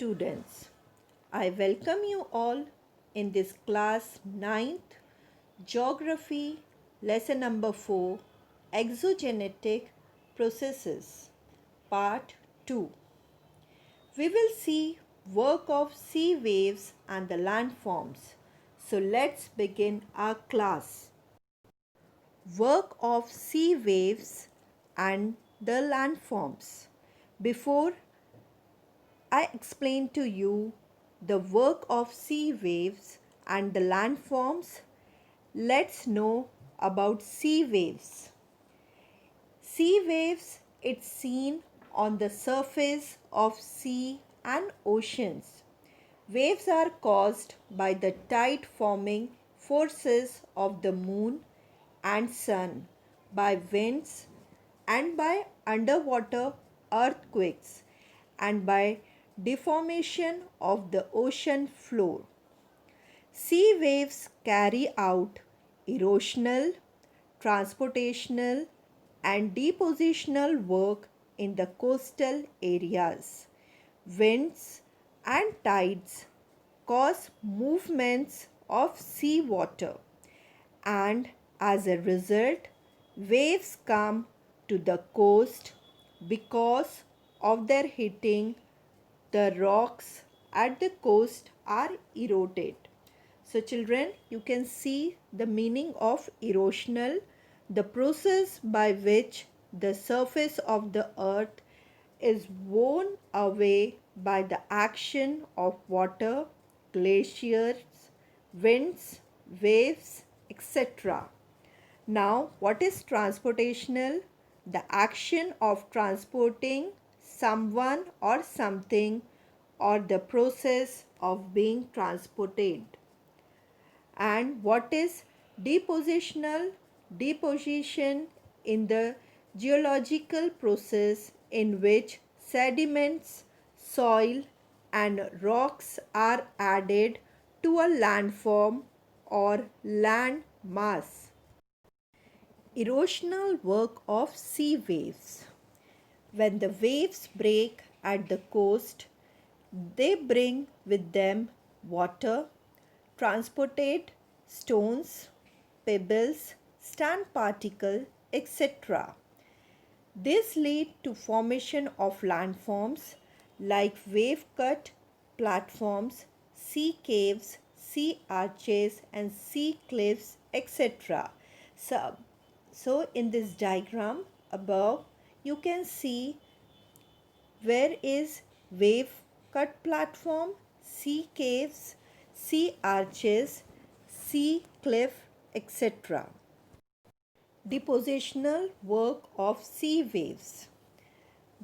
students, I welcome you all in this class 9th Geography lesson number 4 Exogenetic Processes Part 2. We will see work of sea waves and the landforms. So let's begin our class. Work of sea waves and the landforms. Before I explain to you the work of sea waves and the landforms, let's know about sea waves. Sea waves, it's seen on the surface of sea and oceans. Waves are caused by the tide forming forces of the moon and sun, by winds and by underwater earthquakes, and by deformation of the ocean floor. Sea waves carry out erosional, transportational, and depositional work in the coastal areas. Winds and tides cause movements of sea water, and as a result, waves come to the coast because of their hitting the rocks at the coast are eroded. So children, you can see the meaning of erosional, the process by which the surface of the earth is worn away by the action of water, glaciers, winds, waves, etc. Now, what is transportational? The action of transporting someone or something, or the process of being transported. And what is depositional? Deposition in the geological process in which sediments, soil and rocks are added to a landform or land mass. Erosional work of sea waves. When the waves break at the coast, they bring with them water, transported stones, pebbles, sand particle, etc. This lead to formation of landforms like wave-cut platforms, sea caves, sea arches and sea cliffs, etc. So in this diagram above, you can see where is wave-cut platform, sea caves, sea arches, sea cliff, etc. Depositional work of sea waves.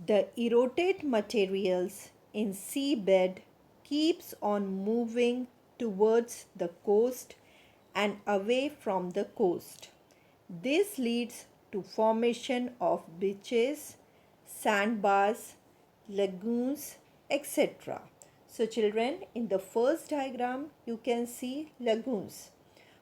The eroded materials in seabed keeps on moving towards the coast and away from the coast. This leads to formation of beaches, sandbars, lagoons, etc. So children, in the first diagram, you can see lagoons.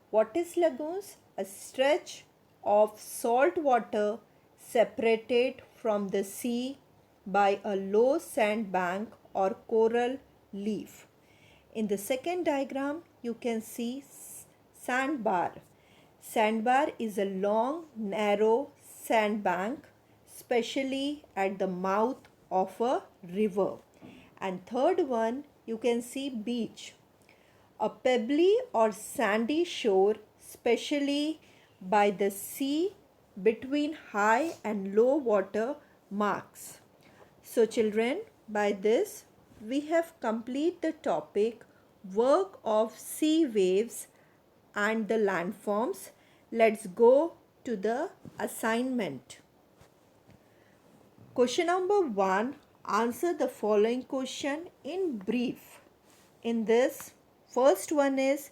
What is lagoons? A stretch of salt water separated from the sea by a low sand bank or coral reef. In the second diagram, you can see sandbar. Sandbar is a long, narrow sandbank, especially at the mouth of a river. And third one, you can see beach. A pebbly or sandy shore, especially by the sea between high and low water marks. So children, by this we have completed the topic work of sea waves and the landforms. Let's go to the assignment. Question number 1. Answer the following question in brief. In this, first one is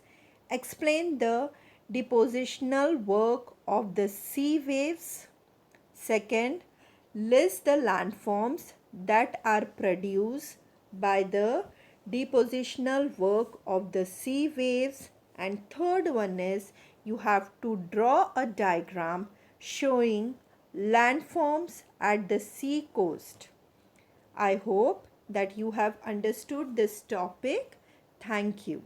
explain the depositional work of the sea waves. Second, list the landforms that are produced by the depositional work of the sea waves. And third one is you have to draw a diagram showing landforms at the sea coast. I hope that you have understood this topic. Thank you.